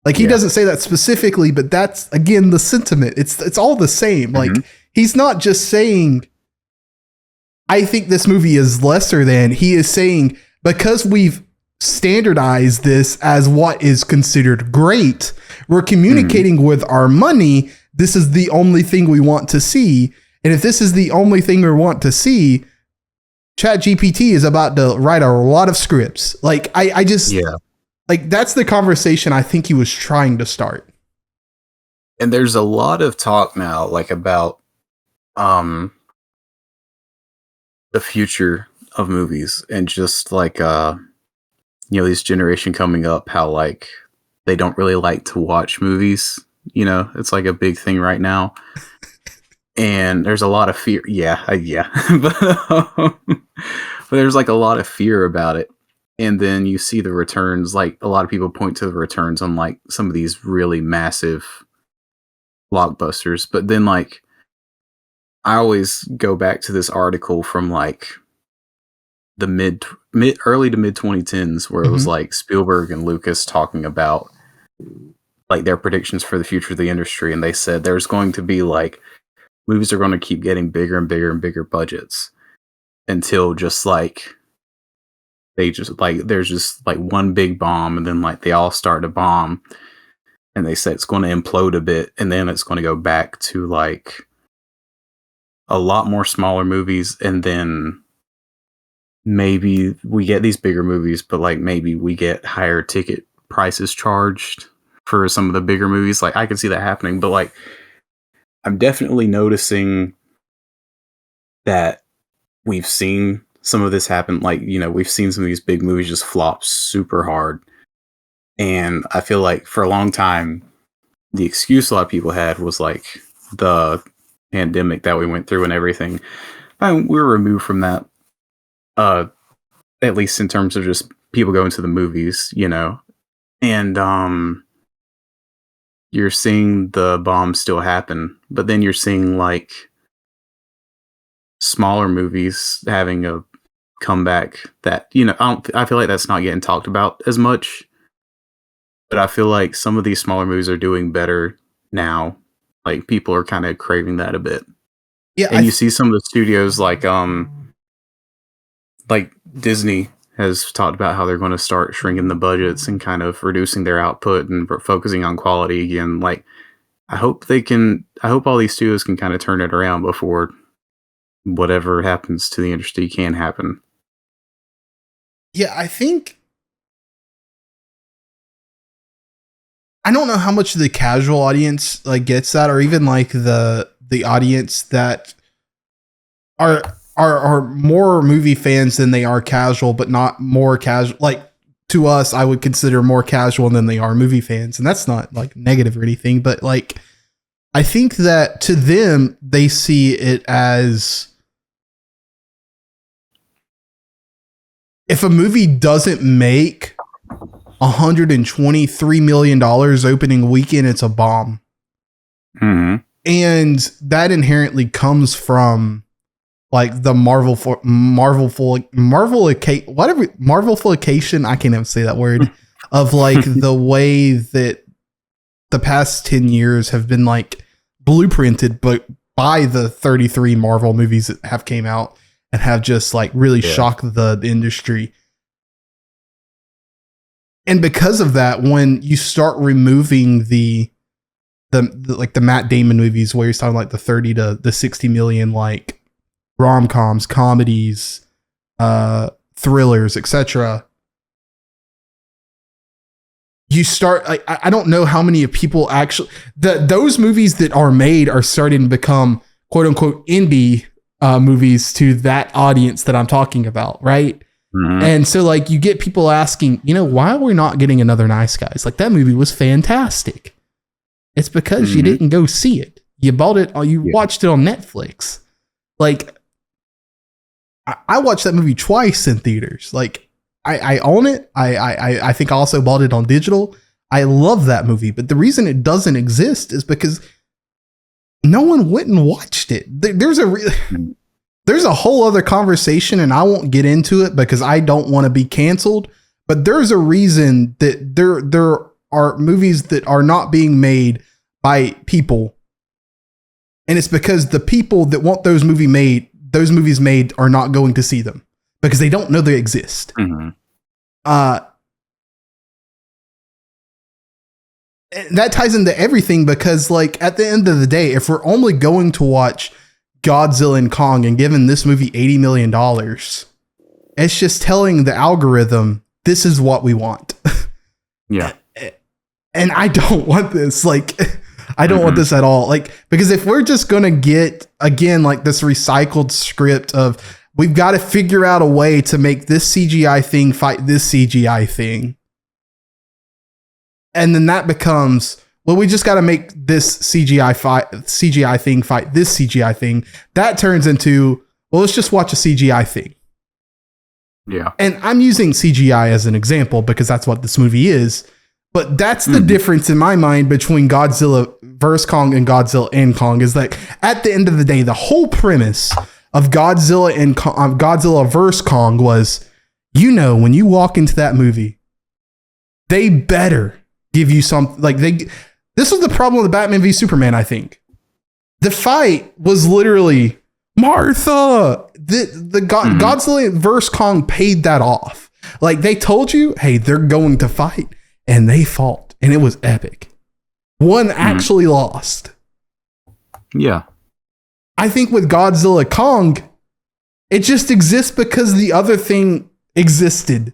Like he doesn't say that specifically, but that's again the sentiment. It's all the same. Like he's not just saying, I think this movie is lesser than. He is saying because we've standardized this as what is considered great, we're communicating with our money. This is the only thing we want to see. And if this is the only thing we want to see, ChatGPT is about to write a lot of scripts. Like I just like that's the conversation I think he was trying to start. And there's a lot of talk now like about the future of movies and just like this generation coming up, how like they don't really like to watch movies. You know, it's like a big thing right now. And there's a lot of fear. But there's like a lot of fear about it. And then you see the returns, like a lot of people point to the returns on like some of these really massive blockbusters. But then like, I always go back to this article from like the early to mid 2010s where it was like Spielberg and Lucas talking about like their predictions for the future of the industry. And they said there's going to be like movies are going to keep getting bigger and bigger and bigger budgets until just like there's just like one big bomb and then like they all start to bomb and they said it's going to implode a bit and then it's going to go back to like a lot more smaller movies and then maybe we get these bigger movies but like maybe we get higher ticket prices charged for some of the bigger movies. Like I can see that happening, but like I'm definitely noticing that we've seen some of this happen. Like, you know, we've seen some of these big movies just flop super hard. And I feel like for a long time, the excuse a lot of people had was like the pandemic that we went through and everything. We were removed from that, at least in terms of just people going to the movies, you know. And you're seeing the bombs still happen, but then you're seeing like smaller movies having a comeback that, you know, I feel like that's not getting talked about as much, but I feel like some of these smaller movies are doing better now. Like people are kind of craving that a bit. Yeah. And you see some of the studios like Disney has talked about how they're going to start shrinking the budgets and kind of reducing their output and focusing on quality again. Like I hope all these studios can kind of turn it around before whatever happens to the industry can happen. Yeah, I think I don't know how much the casual audience like gets that, or even like the audience that are more movie fans than they are casual, but not more casual. Like to us, I would consider more casual than they are movie fans, and that's not like negative or anything. But like, I think that to them, they see it as if a movie doesn't make $123 million opening weekend, it's a bomb. Mm-hmm. And that inherently comes from like the Marvelification. I can't even say that word of like the way that the past 10 years have been like blueprinted, but by the 33 Marvel movies that have came out and have just like really shocked the industry. And because of that, when you start removing the the Matt Damon movies where he's talking like the 30 to the 60 million like rom-coms, comedies, thrillers, etc. You start, I don't know how many people actually, those movies that are made are starting to become quote unquote indie movies to that audience that I'm talking about, right? Mm-hmm. And so like you get people asking, why are we not getting another Nice Guys? Like that movie was fantastic. It's because you didn't go see it. You bought it or you watched it on Netflix. Like I watched that movie twice in theaters. Like I own it. I think I also bought it on digital. I love that movie, but the reason it doesn't exist is because no one went and watched it. There's a whole other conversation, and I won't get into it because I don't want to be canceled. But there's a reason that there are movies that are not being made by people, and it's because the people that want those movies made are not going to see them because they don't know they exist. Mm-hmm. That ties into everything because, like, at the end of the day, if we're only going to watch Godzilla and Kong and giving this movie $80 million, it's just telling the algorithm this is what we want. Yeah. And I don't want this. Like, I don't want this at all. Like, because if we're just going to get, again, like this recycled script of we've got to figure out a way to make this CGI thing fight this CGI thing. And then that becomes, well, we just got to make this CGI thing fight this CGI thing. That turns into, well, let's just watch a CGI thing. Yeah. And I'm using CGI as an example because that's what this movie is. But that's the difference in my mind between Godzilla vs. Kong and Godzilla and Kong is that at the end of the day, the whole premise of Godzilla and Godzilla vs. Kong was, when you walk into that movie, they better give you something like this was the problem with Batman v Superman. I think the fight was literally Martha. Godzilla vs. Kong paid that off. Like they told you, hey, they're going to fight, and they fought, and it was epic. One actually lost. Yeah, I think with Godzilla Kong, it just exists because the other thing existed.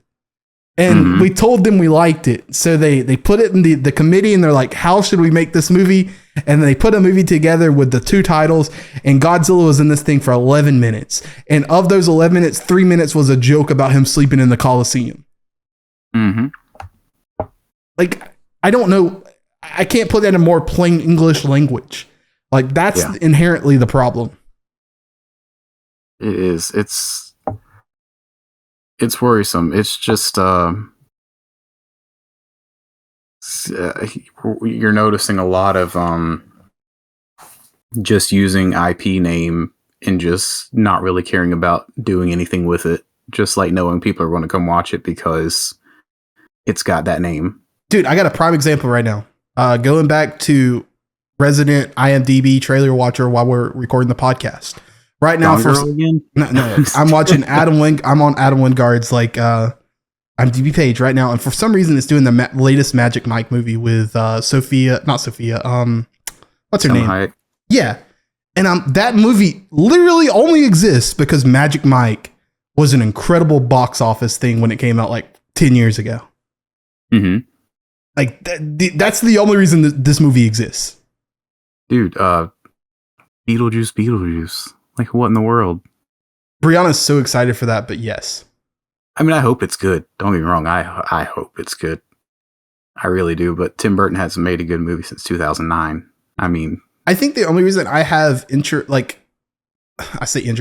And we told them we liked it. So they put it in the committee and they're like, how should we make this movie? And they put a movie together with the two titles, and Godzilla was in this thing for 11 minutes. And of those 11 minutes, 3 minutes was a joke about him sleeping in the Coliseum. Like, I don't know. I can't put that in more plain English language. Like, that's inherently the problem. It is. It's worrisome. It's just you're noticing a lot of just using IP name and just not really caring about doing anything with it. Just like knowing people are going to come watch it because it's got that name. Dude, I got a prime example right now. Going back to resident IMDb trailer watcher while we're recording the podcast. Right now, no, I'm watching I'm on Adam Wingard's IMDb page right now, and for some reason, it's doing the latest Magic Mike movie with what's her name? Height. Yeah, and that movie literally only exists because Magic Mike was an incredible box office thing when it came out like 10 years ago. Like that's the only reason that this movie exists. Dude, Beetlejuice. Like, what in the world? Brianna's so excited for that, but yes. I mean, I hope it's good. Don't get me wrong. I hope it's good. I really do. But Tim Burton hasn't made a good movie since 2009. I mean, I think the only reason I have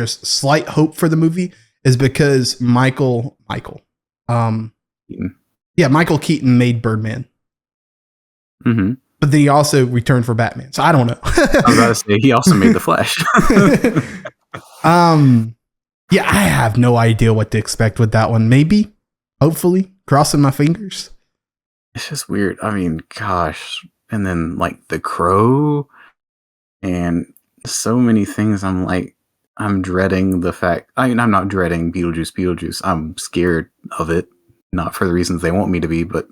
slight hope for the movie is because Michael Keaton made Birdman. But then he also returned for Batman. So I don't know. I was about to say, he also made The Flash. Yeah, I have no idea what to expect with that one. Maybe, hopefully, crossing my fingers. It's just weird. I mean, gosh. And then, like, The Crow and so many things. I'm dreading the fact. I mean, I'm not dreading Beetlejuice. I'm scared of it. Not for the reasons they want me to be, but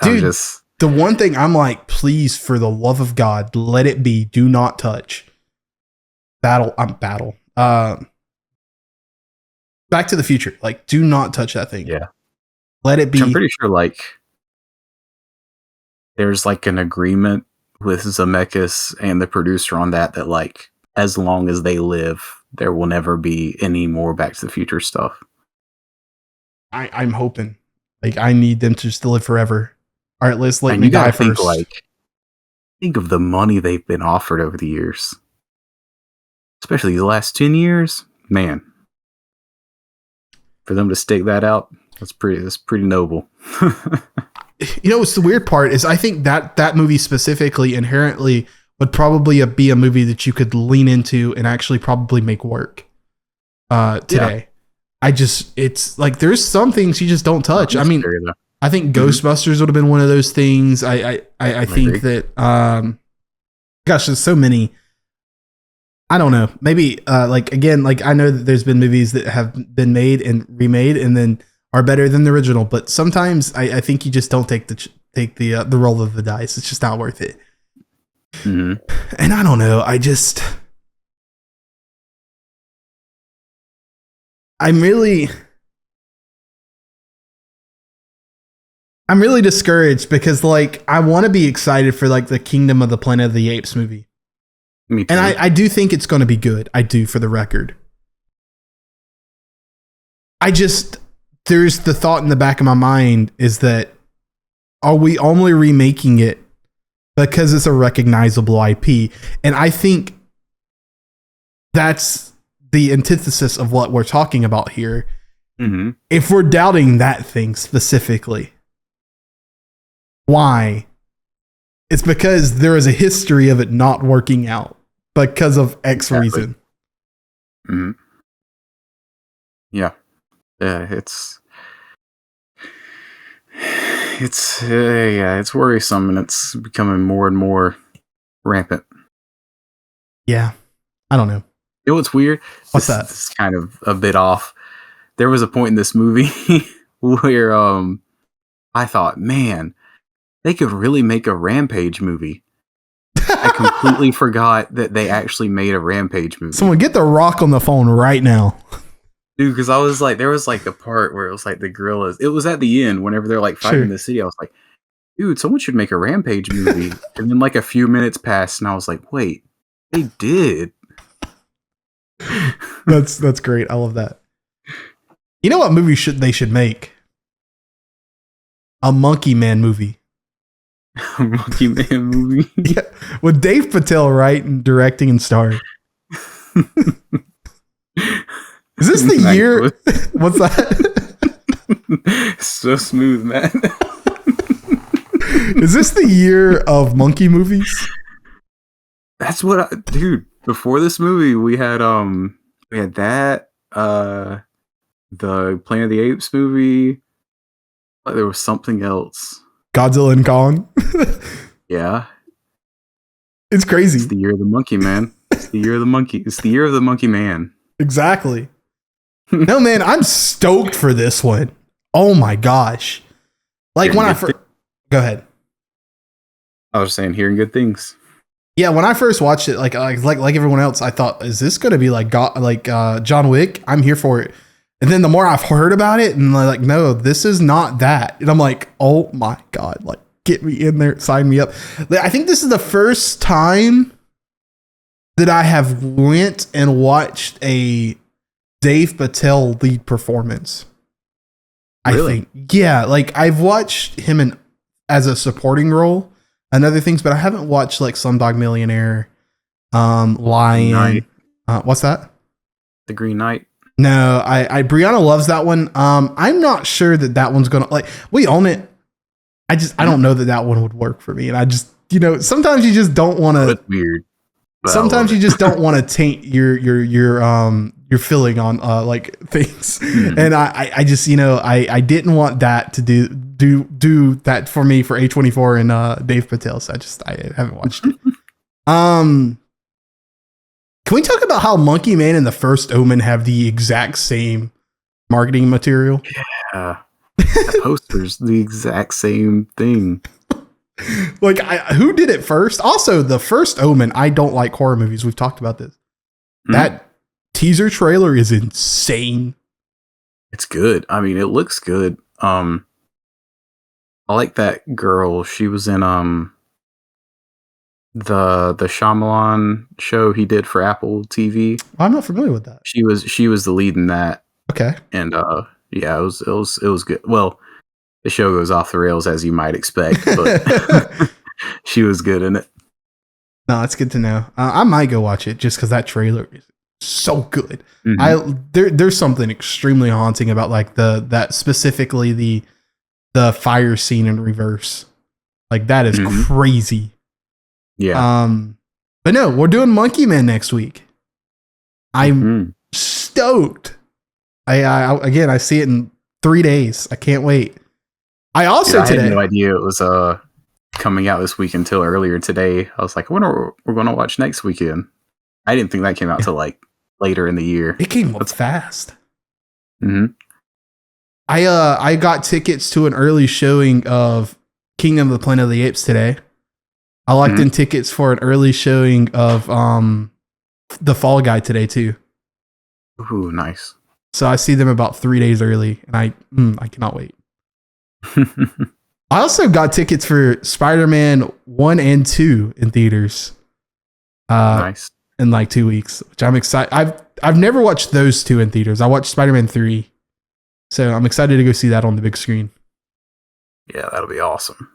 Dude, the one thing I'm like, please, for the love of God, let it be. Do not touch. Battle. Back to the Future. Like, do not touch that thing. Yeah. Let it be. Which I'm pretty sure, like, there's like an agreement with Zemeckis and the producer on that, like, as long as they live, there will never be any more Back to the Future stuff. I'm hoping. Like, I need them to just live forever. All right, let's let me die first. Think of the money they've been offered over the years. Especially the last 10 years. Man. For them to stake that out, that's pretty noble. You know, what's the weird part is I think that movie specifically inherently would probably be a movie that you could lean into and actually probably make work today. Yeah. It's like there's some things you just don't touch. I mean, I think Ghostbusters would have been one of those things. I think that gosh, there's so many. I don't know. Maybe like again, like I know that there's been movies that have been made and remade and then are better than the original, but sometimes I think you just don't take the roll of the dice. It's just not worth it. Mm-hmm. And I don't know. I'm really discouraged because like I want to be excited for like the Kingdom of the Planet of the Apes movie. Me too. And I do think it's going to be good. I do, for the record. There's the thought in the back of my mind is that are we only remaking it because it's a recognizable IP? And I think that's the antithesis of what we're talking about here. Mm-hmm. If we're doubting that thing specifically, why? It's because there is a history of it not working out because of X reason. Mm-hmm. Yeah. It's worrisome and it's becoming more and more rampant. Yeah. I don't know. You know what's weird? What's that? This is kind of a bit off. There was a point in this movie where I thought, man, they could really make a Rampage movie. I completely forgot that they actually made a Rampage movie. Someone get The Rock on the phone right now. Dude, because I was like, there was like a part where it was like the gorillas. It was at the end whenever they're like fighting the city. I was like, dude, someone should make a Rampage movie. And then like a few minutes passed and I was like, wait, they did. That's great. I love that. You know what movie they should make? A Monkey Man movie. A Monkey Man movie? Yeah, with Dave Patel writing, directing, and starring. Is this the year? What's that? So smooth, man. Is this the year of monkey movies? That's what dude, before this movie we had that the Planet of the Apes movie. There was something else. Godzilla and Kong. Yeah. It's crazy. It's the year of the monkey, man. It's the year of the monkey. It's the year of the monkey man. Exactly. No, man, I'm stoked for this one. Oh my gosh. Like when I first... Go ahead. I was saying, hearing good things. Yeah, when I first watched it, like everyone else, I thought, is this going to be like John Wick? I'm here for it. And then the more I've heard about it, and like, no, this is not that. And I'm like, oh my God, like, get me in there, sign me up. I think this is the first time that I have went and watched a Dave Patel lead performance. Really? I think, yeah, like I've watched him as a supporting role and other things, but I haven't watched like Slumdog Millionaire, Lion. What's that? The Green Knight. No, I Brianna loves that one. I'm not sure that one's gonna like. We own it. I don't know that one would work for me, and I just sometimes you just don't want to. It's weird. Sometimes you just don't want to taint your feeling on like things, and I just I didn't want that to do that for me for A24 and Dave Patel, so I haven't watched it. Can we talk about how Monkey Man and the First Omen have the exact same marketing material? Yeah. The poster's the exact same thing. Like, who did it first? Also, the first Omen, I don't like horror movies. We've talked about this. That teaser trailer is insane. It's good. I mean, it looks good. I like that girl. She was in the Shyamalan show he did for Apple TV. I'm not familiar with that. She was the lead in that. Okay. And yeah, it was good. Well, the show goes off the rails as you might expect, but she was good in it. No, that's good to know. I might go watch it just because that trailer is so good. There's something extremely haunting about like that specifically the fire scene in reverse. Like that is crazy. Yeah. But no, we're doing Monkey Man next week. I'm stoked. I see it in 3 days. I can't wait. I also today I had no idea it was coming out this week until earlier today. I was like, I wonder what we're going to watch next weekend. I didn't think that came out till like later in the year. It came up fast. Mm-hmm. I got tickets to an early showing of Kingdom of the Planet of the Apes today. I locked in tickets for an early showing of the Fall Guy today too. Ooh, nice. So I see them about 3 days early, and I cannot wait. I also got tickets for Spider-Man 1 and 2 in theaters. Nice. In like 2 weeks, which I'm excited. I've never watched those two in theaters. I watched Spider-Man 3. So I'm excited to go see that on the big screen. Yeah, that'll be awesome.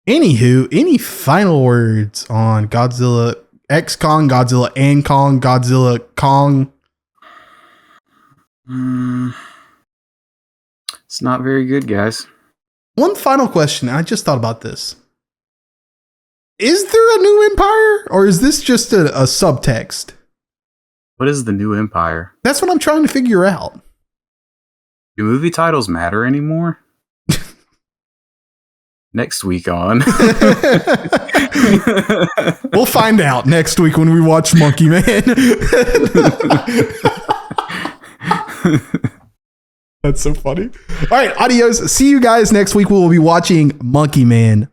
Anywho, any final words on Godzilla X Kong, Godzilla and Kong, Godzilla Kong? It's not very good, guys. One final question. I just thought about this. Is there a new empire, or is this just a subtext? What is the new empire? That's what I'm trying to figure out. Do movie titles matter anymore? Next week on. We'll find out next week when we watch Monkey Man. That's so funny. All right, adios. See you guys next week. We will be watching Monkey Man.